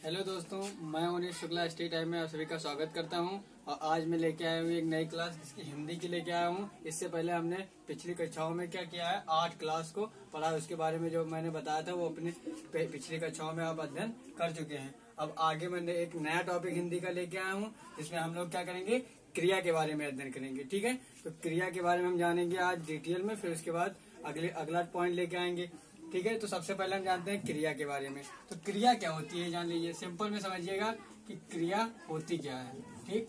Hello दोस्तों, मैं उन्नीस शुक्ला स्टेट टाइम में आप सभी का स्वागत करता हूं। और आज मैं लेके आया हूं एक नई क्लास जिसकी हिंदी की लेके आया हूं। इससे पहले हमने पिछली कक्षाओं में क्या किया है, 8 क्लास को पढ़ा, उसके बारे में जो मैंने बताया था वो अपने पिछली कक्षाओं में आप अध्ययन कर चुके हैं। अब आगे मैंने एक नया टॉपिक हिंदी का लेके आया हूँ जिसमें हम लोग क्या करेंगे, क्रिया के बारे में अध्ययन करेंगे। ठीक है, तो क्रिया के बारे में हम जानेंगे आज डिटेल में, फिर उसके बाद अगला पॉइंट लेके आएंगे। ठीक है, तो सबसे पहले हम जानते हैं क्रिया के बारे में। तो क्रिया क्या होती है जान लीजिए, सिंपल में समझिएगा कि क्रिया होती क्या है। ठीक,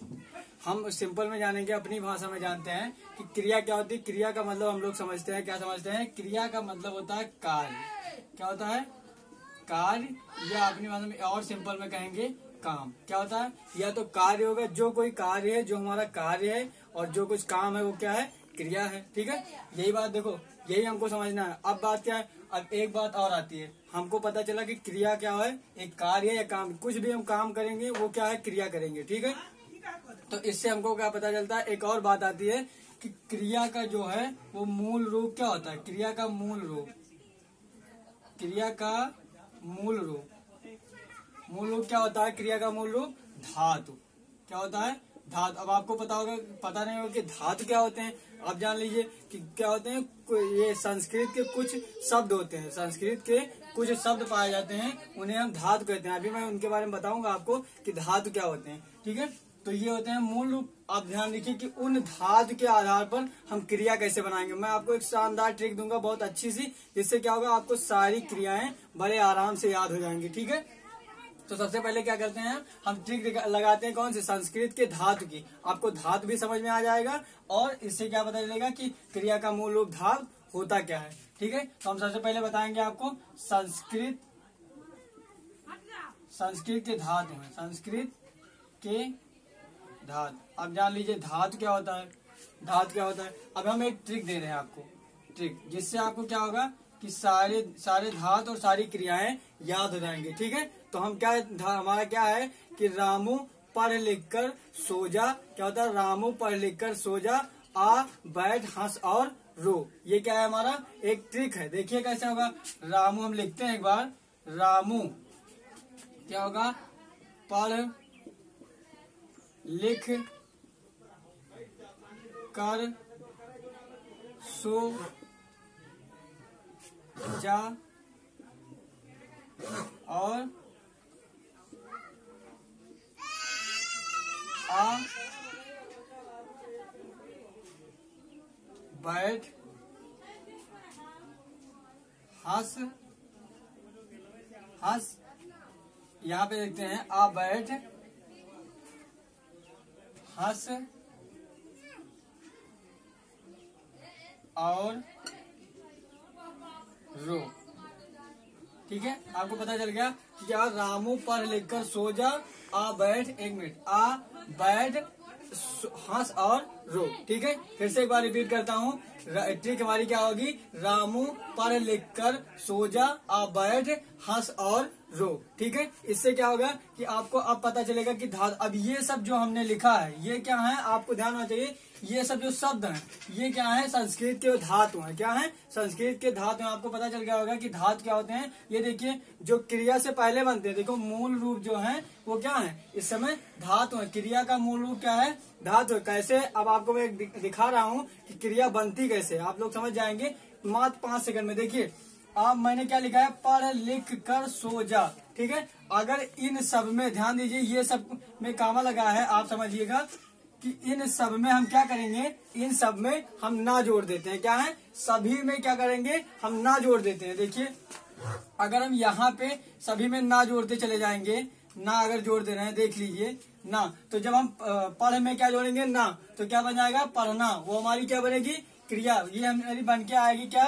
हम सिंपल में जानेंगे, अपनी भाषा में जानते हैं कि क्रिया क्या होती है। क्रिया का मतलब हम लोग समझते हैं, क्या समझते हैं, क्रिया का मतलब होता है कार्य। क्या होता है? कार्य, या अपनी भाषा में और सिंपल में कहेंगे काम। क्या होता है? या तो कार्य होगा, जो कोई कार्य है, जो हमारा कार्य है, और जो कुछ काम है वो क्या है, क्रिया है। ठीक है, यही बात देखो, यही हमको समझना है। अब बात क्या है, अब एक बात और आती है, हमको पता चला कि क्रिया क्या है, एक कार्य है या काम। कुछ भी हम काम करेंगे वो क्या है, क्रिया करेंगे। ठीक है, तो इससे हमको क्या पता चलता है, एक और बात आती है कि क्रिया का जो है वो मूल रूप क्या होता है। क्रिया का मूल रूप, क्रिया का मूल रूप क्या होता है, क्रिया का मूल रूप धातु। क्या होता है? धातु। अब आपको पता नहीं होगा कि धातु क्या होते हैं। आप जान लीजिए कि क्या होते हैं, ये संस्कृत के कुछ शब्द होते हैं, संस्कृत के कुछ शब्द पाए जाते हैं, उन्हें हम धातु कहते हैं। अभी मैं उनके बारे में बताऊंगा आपको कि धातु क्या होते हैं। ठीक है, तो ये होते हैं मूल रूप। आप ध्यान रखिए कि उन धातु के आधार पर हम क्रिया कैसे बनाएंगे। मैं आपको एक शानदार ट्रिक दूंगा बहुत अच्छी सी, जिससे क्या होगा, आपको सारी क्रियाएं बड़े आराम से याद हो जाएंगी। ठीक है, तो सबसे पहले क्या करते हैं, हम ट्रिक लगाते हैं, कौन सी, संस्कृत के धातु की। आपको धातु भी समझ में आ जाएगा और इससे क्या पता चलेगा कि क्रिया का मूल रूप धातु होता क्या है। ठीक है, तो हम सबसे पहले बताएंगे आपको संस्कृत के धातु है, संस्कृत के धातु। अब जान लीजिए धातु क्या होता है, धातु क्या होता है। अब हम एक ट्रिक दे रहे हैं आपको, ट्रिक जिससे आपको क्या होगा कि सारे धातु और सारी क्रियाएं याद हो जाएंगे। ठीक है, तो हम क्या, हमारा क्या है कि रामू पढ़ लिख कर सो जा। क्या होता है, रामू पढ़ लिख कर सो जा, आ बैठ हंस और रो। ये क्या है, हमारा एक ट्रिक है। देखिए कैसे होगा, रामू हम लिखते हैं एक बार, रामू क्या होगा, पढ़ लिख कर सो जा और आ बैठ हंस, यहाँ पे देखते हैं, आ बैठ हंस और रो। ठीक है, आपको पता चल गया कि क्या, रामू पढ़ लिख कर सो जा, आ बैठ, एक मिनट, आ बैठ हंस और रो। ठीक है, फिर से एक बार रिपीट करता हूँ, ट्रिक हमारी क्या होगी, रामू पढ़ लिख कर सो जा, आ बैठ हंस और रो। ठीक है, इससे क्या होगा कि आपको अब पता चलेगा कि धातु। अब ये सब जो हमने लिखा है ये क्या है, आपको ध्यान होना चाहिए, ये सब जो शब्द हैं ये क्या है, संस्कृत के धातु हैं। क्या है, संस्कृत के धातु हैं। आपको पता चल गया होगा कि धातु क्या होते हैं। ये देखिए, जो क्रिया से पहले बनते हैं, देखो मूल रूप जो है वो क्या है, इस समय धातु है। क्रिया का मूल रूप क्या है, धातु है। कैसे, अब आपको मैं दिखा रहा हूँ कि क्रिया बनती कैसे, आप लोग समझ जाएंगे मात्र 5 सेकंड में। देखिए, अब मैंने क्या लिखा है, पढ़ लिख कर सो जा। ठीक है, अगर इन सब में ध्यान दीजिए, ये सब में कामा लगा है, आप समझिएगा कि इन सब में हम क्या करेंगे, इन सब में हम ना जोड़ देते हैं। क्या है, सभी में क्या करेंगे, हम ना जोड़ देते हैं। देखिए, अगर हम यहाँ पे सभी में ना जोड़ते चले जाएंगे, ना अगर जोड़ दे रहे हैं, देख लीजिए ना, तो जब हम पढ़ में क्या जोड़ेंगे, ना, तो क्या बन जाएगा, पढ़ना। वो हमारी क्या बनेगी, क्रिया। ये हमारी बन के आएगी क्या,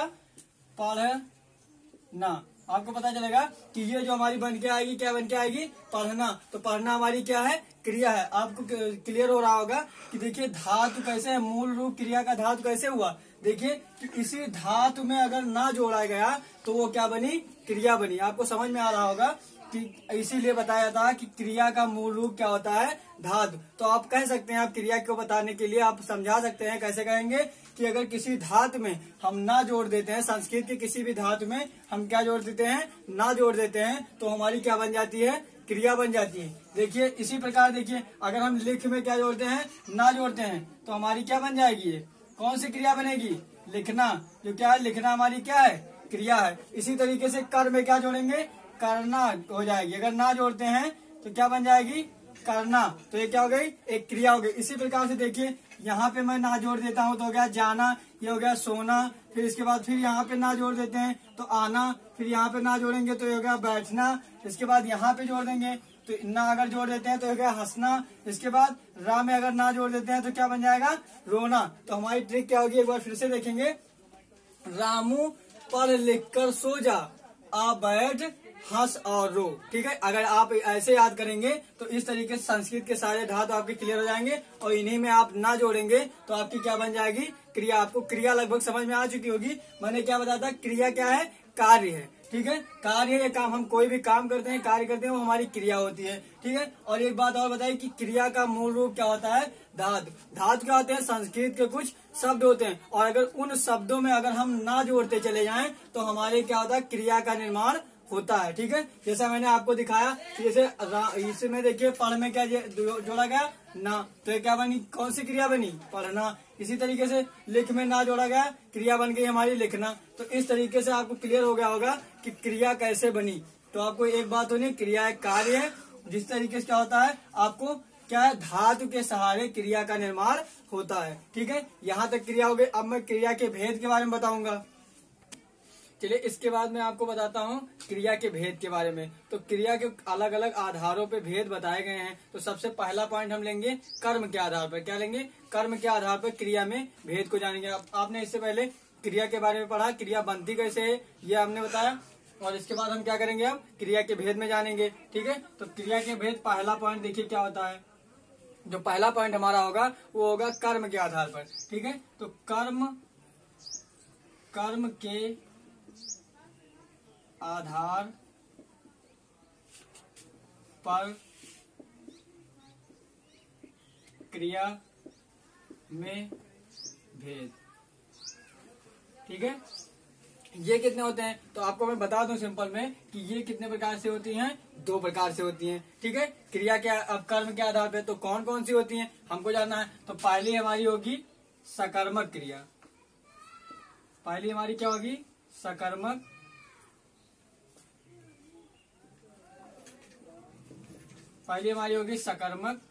पढ़ना। आपको पता चलेगा कि ये जो हमारी बन के आएगी, क्या बन के आएगी, पढ़ना। तो पढ़ना हमारी क्या है, क्रिया है। आपको क्लियर हो रहा होगा कि देखिए धातु कैसे है, मूल रूप क्रिया का धातु कैसे हुआ। देखिए कि इसी धातु में अगर ना जोड़ा गया तो वो क्या बनी, क्रिया बनी। आपको समझ में आ रहा होगा कि इसीलिए बताया था कि क्रिया का मूल रूप क्या होता है, धातु। तो आप कह सकते हैं, आप क्रिया को बताने के लिए आप समझा सकते हैं, कैसे कहेंगे कि अगर किसी धातु में हम ना जोड़ देते हैं, संस्कृत के किसी भी धातु में हम क्या जोड़ देते हैं, ना जोड़ देते हैं, तो हमारी क्या बन जाती है, क्रिया बन जाती है। देखिए इसी प्रकार देखिए अगर हम लिख में क्या जोड़ते हैं, ना जोड़ते हैं, तो हमारी क्या बन जाएगी, ये कौन सी क्रिया बनेगी, लिखना। जो क्या है, लिखना हमारी क्या है, क्रिया है। इसी तरीके से कर में क्या जोड़ेंगे, करना हो जाएगी। अगर ना जोड़ते हैं तो क्या बन जाएगी, करना। तो ये क्या हो गई, एक क्रिया हो गई। इसी प्रकार से देखिए यहाँ पे मैं ना जोड़ देता हूँ तो हो गया जाना, ये हो गया सोना। फिर इसके बाद फिर यहाँ पे ना जोड़ देते हैं तो आना, फिर यहाँ पे ना जोड़ेंगे तो ये हो गया बैठना। इसके बाद यहाँ पे जोड़ देंगे तो ना अगर जोड़ देते हैं तो हो गया हंसना। इसके बाद रा में अगर ना जोड़ देते हैं तो क्या बन जाएगा, रोना। तो हमारी ट्रिक क्या होगी, एक बार फिर से देखेंगे। रामू पढ़ लिख कर सो जा, आ बैठ हंस और रो। ठीक है, अगर आप ऐसे याद करेंगे तो इस तरीके से संस्कृत के सारे धातु आपके क्लियर हो जाएंगे और इन्हीं में आप ना जोड़ेंगे तो आपकी क्या बन जाएगी, क्रिया। आपको क्रिया लगभग समझ में आ चुकी होगी। मैंने क्या बताया था, क्रिया क्या है, कार्य है। ठीक है, कार्य ये काम, हम कोई भी काम करते हैं, कार्य करते हैं, वो हमारी क्रिया होती है। ठीक है, और एक बात और बताइए कि क्रिया का मूल रूप क्या होता है, धातु। धातु क्या होते हैं, संस्कृत के कुछ शब्द होते हैं और अगर उन शब्दों में अगर हम ना जोड़ते चले जाएं तो हमारे क्या होता है, क्रिया का निर्माण होता है। ठीक है, जैसा मैंने आपको दिखाया कि जैसे इसमें देखिए पढ़ में क्या जोड़ा गया, ना, तो ये क्या बनी, कौन सी क्रिया बनी, पढ़ना। इसी तरीके से लिख में ना जोड़ा गया, क्रिया बन गई हमारी लिखना। तो इस तरीके से आपको क्लियर हो गया होगा कि क्रिया कैसे बनी। तो आपको एक बात होनी, क्रिया एक कार्य है। जिस तरीके से क्या होता है, आपको क्या है, धातु के सहारे क्रिया का निर्माण होता है। ठीक है, यहाँ तक क्रिया हो गई। अब मैं क्रिया के भेद के बारे में बताऊंगा। चलिए इसके बाद मैं आपको बताता हूँ क्रिया के भेद के बारे में। तो क्रिया के अलग अलग आधारों पे भेद बताए गए हैं। तो सबसे पहला पॉइंट हम लेंगे कर्म के आधार पर। क्या लेंगे, कर्म के आधार पर क्रिया में भेद को जानेंगे। आपने इससे पहले क्रिया के बारे में पढ़ा, क्रिया बनती कैसे है ये हमने बताया। और इसके बाद हम क्या करेंगे, अब क्रिया के भेद में जानेंगे। ठीक है, तो क्रिया के भेद पहला पॉइंट देखिए क्या होता है। जो पहला पॉइंट हमारा होगा वो होगा कर्म के आधार पर। ठीक है, तो कर्म के आधार पर क्रिया में भेद। ठीक है, ये कितने होते हैं, तो आपको मैं बता दूं सिंपल में कि ये कितने प्रकार से होती हैं, 2 प्रकार से होती हैं। ठीक है, क्रिया के अब कर्म के आधार पे तो कौन कौन सी होती हैं हमको जानना है। तो पहली हमारी होगी सकर्मक क्रिया। पहली हमारी क्या होगी, सकर्मक पहली हमारी होगी सकर्मक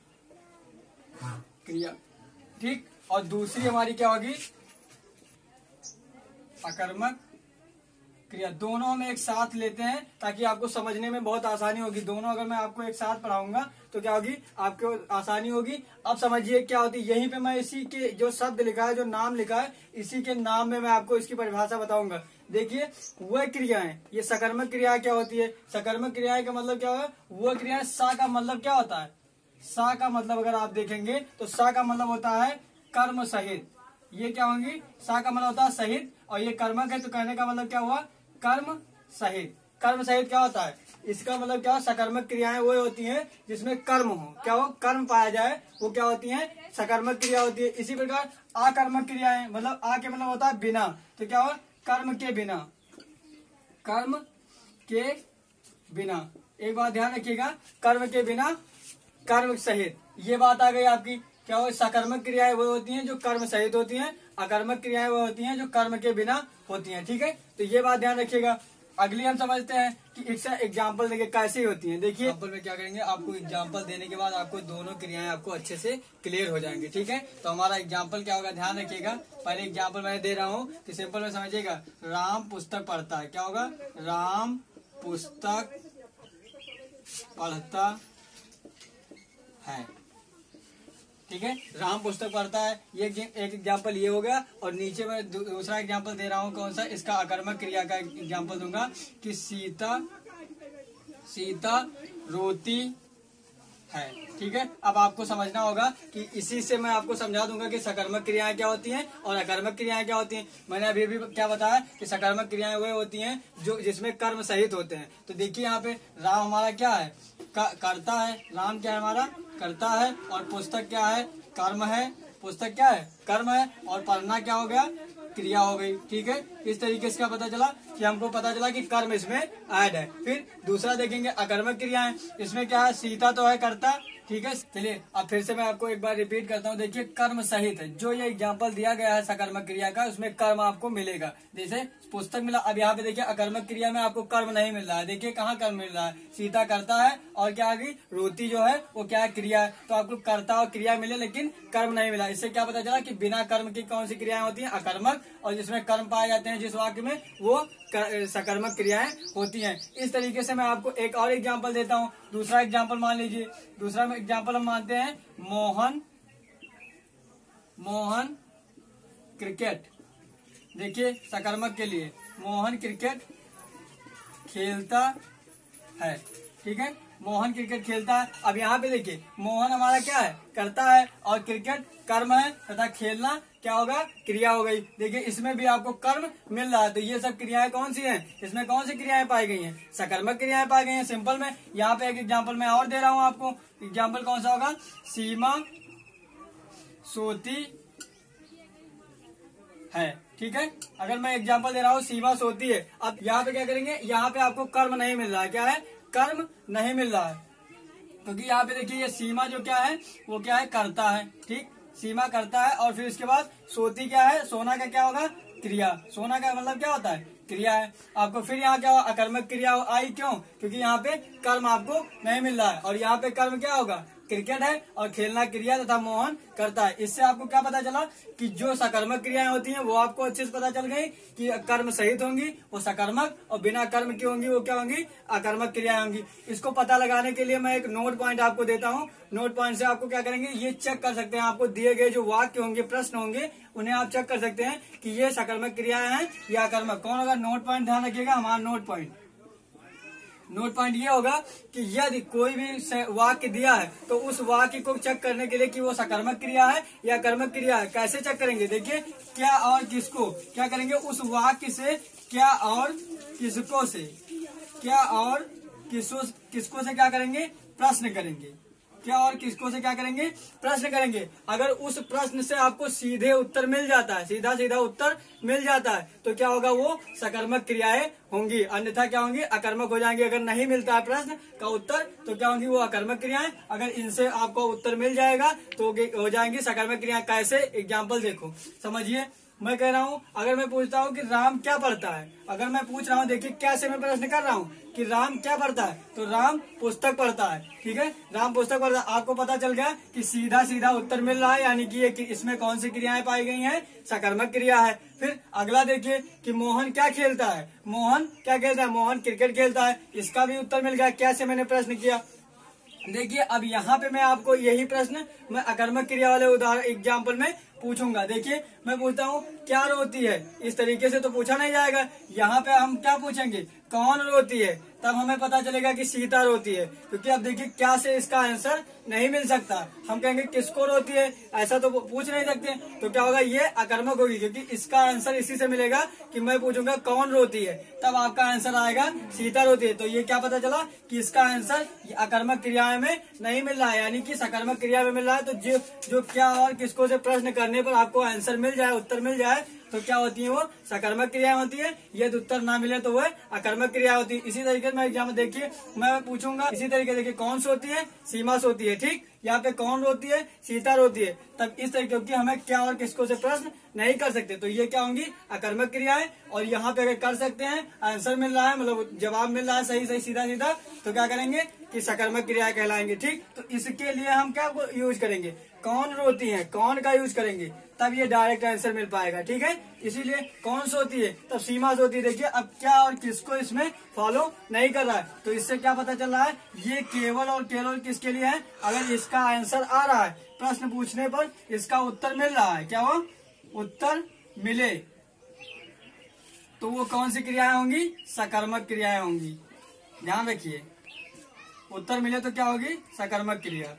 क्रिया। ठीक, और दूसरी हमारी क्या होगी, अकर्मक क्रिया। दोनों हम एक साथ लेते हैं ताकि आपको समझने में बहुत आसानी होगी। दोनों अगर मैं आपको एक साथ पढ़ाऊंगा तो क्या होगी, आपको आसानी होगी। अब समझिए क्या होती है, यहीं पे मैं इसी के जो शब्द लिखा है, जो नाम लिखा है, इसी के नाम में मैं आपको इसकी परिभाषा बताऊंगा। देखिए वह क्रियाएं, ये सकर्मक क्रिया क्या होती है, सकर्मक क्रियाएं का मतलब क्या है, वह क्रियाएं। सा का मतलब क्या होता है, सा का मतलब अगर आप देखेंगे तो सा का मतलब होता है कर्म सहित। ये क्या होंगी, सा का मतलब होता है सहित, और ये कर्मक है तो कहने का मतलब क्या हुआ, कर्म सहित। कर्म सहित क्या होता है, इसका मतलब क्या, सकर्मक क्रियाएं वो होती हैं जिसमें कर्म हो, क्या हो, कर्म पाया जाए, वो क्या होती हैं, सकर्मक क्रिया होती है। इसी प्रकार अकर्मक क्रियाएं, मतलब आ के मतलब होता है बिना, तो क्या हो, कर्म के बिना, कर्म के बिना। एक बात ध्यान रखिएगा, कर्म के बिना, कर्म सहित, ये बात आ गई आपकी। क्या हो, सकर्मक क्रियाएं वो होती हैं जो कर्म सहित होती हैं, अकर्मक क्रियाएं वो होती हैं जो कर्म के बिना होती हैं। ठीक है, तो ये बात ध्यान रखिएगा। अगली हम समझते हैं कि इससे एग्जाम्पल देखिए कैसे होती हैं। देखिए एग्जाम्पल में क्या करेंगे, आपको एग्जाम्पल देने के बाद आपको दोनों क्रियाएं आपको अच्छे से क्लियर हो जाएंगे। ठीक है, तो हमारा एग्जाम्पल क्या होगा, ध्यान रखिएगा। पहले एग्जाम्पल मैं दे रहा हूँ तो सिंपल में समझिएगा। राम पुस्तक पढ़ता है, क्या होगा, राम पुस्तक पढ़ता है। ठीक है, राम पुस्तक पढ़ता है, ये एक एग्जाम्पल ये हो गया। और नीचे मैं दूसरा एग्जाम्पल दे रहा हूँ, कौन सा, इसका अकर्मक क्रिया का एग्जाम्पल दूंगा कि सीता रोती है। ठीक है, अब आपको समझना होगा कि इसी से मैं आपको समझा दूंगा कि सकर्मक क्रियाएं क्या होती हैं और अकर्मक क्रियाएं क्या होती हैं। मैंने अभी भी क्या बताया कि सकर्मक क्रियाएं वो होती हैं जो जिसमें कर्म सहित होते हैं। तो देखिए यहाँ पे राम हमारा क्या है, करता है, राम क्या है हमारा, करता है, और पुस्तक क्या है, कर्म है, पुस्तक क्या है, कर्म है, और पढ़ना क्या हो गया, क्रिया हो गई। ठीक है, इस तरीके से क्या पता चला कि हमको पता चला कि कर्म इसमें ऐड है। फिर दूसरा देखेंगे अकर्मक क्रियाएं। इसमें क्या है, सीता तो है कर्ता। ठीक है, चलिए अब फिर से मैं आपको एक बार रिपीट करता हूँ। देखिए कर्म सहित है, जो ये एग्जाम्पल दिया गया है सकर्मक क्रिया का, उसमें कर्म आपको मिलेगा। जैसे पुस्तक मिला, अब यहाँ पे देखिए अकर्मक क्रिया में आपको कर्म नहीं मिल रहा है। देखिए कहाँ कर्म मिल रहा है, सीता करता है और क्या आ गई, रोती जो है वो क्या है, क्रिया है। तो आपको कर्ता और क्रिया मिले लेकिन कर्म नहीं मिला। इससे क्या पता चला कि बिना कर्म की कौन सी क्रियाएं होती हैं, अकर्मक, और जिसमें कर्म पाए जाते हैं जिस वाक्य में, वो सकर्मक क्रियाएं होती हैं। इस तरीके से मैं आपको एक और एग्जांपल देता हूं। दूसरा एग्जांपल मान लीजिए, दूसरा एग्जांपल हम मानते हैं मोहन क्रिकेट। देखिए सकर्मक के लिए मोहन क्रिकेट खेलता है। ठीक है, मोहन क्रिकेट खेलता है। अब यहाँ पे देखिए मोहन हमारा क्या है, करता है, और क्रिकेट कर्म है, तथा खेलना क्या होगा, क्रिया हो गई। देखिए इसमें भी आपको कर्म मिल रहा है। तो ये सब क्रियाएं कौन सी हैं, इसमें कौन सी क्रियाएं पाई गई हैं, सकर्मक क्रियाएं पाई गई हैं। सिंपल में यहाँ पे एक एग्जांपल मैं और दे रहा हूँ आपको। एग्जांपल कौन सा होगा, सीमा सोती है। ठीक है, अगर मैं एग्जांपल दे रहा हूँ सीमा सोती है। अब यहाँ पे क्या करेंगे, यहाँ पे आपको कर्म नहीं मिल रहा है। क्या है, कर्म नहीं मिल रहा है, क्योंकि यहाँ पे देखिए ये सीमा जो क्या है, वो क्या है, करता है। ठीक, सीमा करता है, और फिर इसके बाद सोती क्या है, सोना का क्या होगा, क्रिया। सोना का मतलब क्या होता है, क्रिया है। आपको फिर यहाँ क्या होगा, अकर्मक क्रिया आई। क्यों, क्योंकि यहाँ पे कर्म आपको नहीं मिल रहा है, और यहाँ पे कर्म क्या होगा, क्रिकेट है, और खेलना क्रिया तथा मोहन करता है। इससे आपको क्या पता चला कि जो सकर्मक क्रियाएं होती हैं वो आपको अच्छे से पता चल गई कि कर्म सहित होंगी वो सकर्मक, और बिना कर्म की होंगी वो क्या होंगी, अकर्मक क्रियाएं होंगी। इसको पता लगाने के लिए मैं एक नोट पॉइंट आपको देता हूँ। नोट पॉइंट से आपको क्या करेंगे, ये चेक कर सकते हैं। आपको दिए गए जो वाक्य होंगे, प्रश्न होंगे, उन्हें आप चेक कर सकते हैं कि ये सकर्मक क्रियाएं हैं या अकर्मक। कौन होगा, नोट पॉइंट ध्यान रखिएगा, हमारा नोट पॉइंट ये होगा कि यदि कोई भी वाक्य दिया है तो उस वाक्य को चेक करने के लिए कि वो सकर्मक क्रिया है या कर्मक क्रिया है। कैसे चेक करेंगे, देखिए क्या और किसको क्या करेंगे, उस वाक्य से क्या और किसको से, क्या और किसको से क्या करेंगे, प्रश्न करेंगे। क्या और किसको से क्या करेंगे, प्रश्न करेंगे। अगर उस प्रश्न से आपको सीधे उत्तर मिल जाता है, सीधा उत्तर मिल जाता है, तो क्या होगा, वो सकर्मक क्रियाएं होंगी, अन्यथा क्या होंगी, अकर्मक हो जाएंगी। अगर नहीं मिलता है प्रश्न का उत्तर तो क्या होंगी, वो अकर्मक क्रियाएं। अगर इनसे आपको उत्तर मिल जाएगा तो हो जाएंगी सकर्मक क्रियाएं। कैसे, एग्जाम्पल देखो, समझिए। मैं कह रहा हूँ, अगर मैं पूछता हूँ कि राम क्या पढ़ता है, अगर मैं पूछ रहा हूँ, देखिए कैसे मैं प्रश्न कर रहा हूँ कि राम क्या पढ़ता है, तो राम पुस्तक पढ़ता है। ठीक है, राम पुस्तक पढ़ता है। आपको पता चल गया कि सीधा उत्तर मिल रहा है, यानी कि ये इसमें कौन सी क्रियाएं पाई गई हैं, सकर्मक क्रिया है। फिर अगला देखिए कि मोहन क्या खेलता है, मोहन क्या खेलता है, मोहन क्रिकेट खेलता है। इसका भी उत्तर मिल गया, कैसे मैंने प्रश्न किया। देखिए अब यहाँ पे मैं आपको यही प्रश्न मैं अकर्मक क्रिया वाले उदाहरण एग्जाम्पल में पूछूंगा। देखिए मैं पूछता हूँ क्या रोती है, इस तरीके से तो पूछा नहीं जाएगा। यहाँ पे हम क्या पूछेंगे, कौन रोती है, तब हमें पता चलेगा कि सीता रोती है। क्योंकि अब देखिए क्या से इसका आंसर नहीं मिल सकता, हम कहेंगे किसको रोती है, ऐसा तो पूछ नहीं सकते। तो क्या होगा, ये अकर्मक होगी, क्योंकि इसका आंसर इसी से मिलेगा कि मैं पूछूंगा कौन रोती है, तब आपका आंसर आएगा सीता रोती है। तो ये क्या पता चला कि इसका आंसर अकर्मक क्रिया में नहीं मिल रहा है, यानी कि सकर्मक क्रिया में मिल रहा है। तो जो क्या और किसको से प्रश्न करने पर आपको आंसर मिल जाए, उत्तर मिल जाए, तो क्या होती है, वो सकर्मक क्रिया होती है। यदि उत्तर ना मिले तो वह अकर्मक क्रिया होती है। इसी तरीके से मैं एग्जाम में देखिए मैं पूछूंगा, इसी तरीके देखिए कौन सोती है, सीमा सोती है। ठीक, यहाँ पे कौन रोती है, सीता रोती है। तब इस तरीके, क्योंकि हमें क्या और किसको से प्रश्न नहीं कर सकते, तो ये क्या होंगी, अकर्मक क्रियाएं। और यहाँ पे अगर कर सकते हैं, आंसर मिल रहा है, मतलब जवाब मिल रहा है सही सीधा, तो क्या करेंगे कि सकर्मक क्रिया कहलाएंगे। ठीक, तो इसके लिए हम क्या यूज करेंगे, कौन रोती है, कौन का यूज करेंगे, तब ये डायरेक्ट आंसर मिल पाएगा। ठीक है, इसीलिए कौन सोती है, तब सीमा सोती है। देखिए अब क्या और किसको इसमें फॉलो नहीं कर रहा है, तो इससे क्या पता चल रहा है, ये केवल और केवल किसके लिए है, अगर इसका आंसर आ रहा है, प्रश्न पूछने पर इसका उत्तर मिल रहा है, क्या वो उत्तर मिले, तो वो कौन सी क्रियाएं होंगी, सकर्मक क्रियाएं होंगी। ध्यान रखिए, उत्तर मिले तो क्या होगी, सकर्मक क्रिया।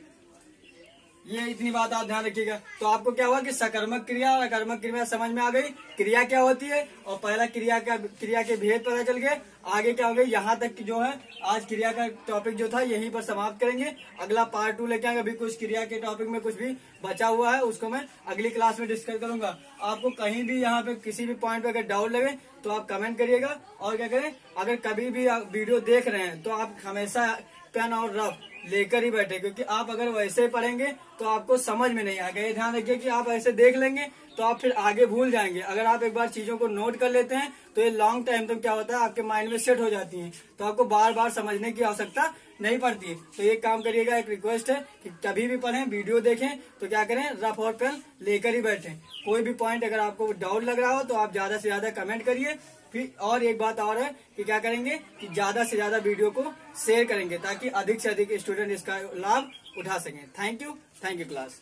ये इतनी बात आप ध्यान रखिएगा। तो आपको क्या हुआ कि सकर्मक क्रिया और अकर्मक क्रिया समझ में आ गई, क्रिया क्या होती है और पहला क्रिया के भेद पता चल गए। आगे क्या हो गई, यहाँ तक की जो है आज क्रिया का टॉपिक जो था यहीं पर समाप्त करेंगे। अगला पार्ट 2 लेके आएंगे। अभी कुछ क्रिया के टॉपिक में कुछ भी बचा हुआ है उसको मैं अगली क्लास में डिस्कस करूंगा। आपको कहीं भी यहाँ पे किसी भी पॉइंट पे अगर डाउट लगे तो आप कमेंट करिएगा। और क्या करें, अगर कभी भी आप वीडियो देख रहे हैं तो आप हमेशा पेन और रफ लेकर ही बैठे, क्योंकि आप अगर वैसे पढ़ेंगे तो आपको समझ में नहीं आएगा। ये ध्यान रखिए कि आप ऐसे देख लेंगे तो आप फिर आगे भूल जाएंगे। अगर आप एक बार चीजों को नोट कर लेते हैं तो ये लॉन्ग टाइम तक क्या होता है आपके माइंड में सेट हो जाती हैं, तो आपको बार बार समझने की आवश्यकता नहीं पड़ती है। तो ये काम करिएगा, एक रिक्वेस्ट है कि कभी भी पढ़ें वीडियो देखें तो क्या करें, रफ और पेन लेकर ही बैठें। कोई भी पॉइंट अगर आपको डाउट लग रहा हो तो आप ज्यादा से ज्यादा कमेंट करिए। फिर और एक बात और है कि क्या करेंगे कि ज्यादा से ज्यादा वीडियो को शेयर करेंगे ताकि अधिक से अधिक स्टूडेंट इसका लाभ उठा सकें। Thank you class.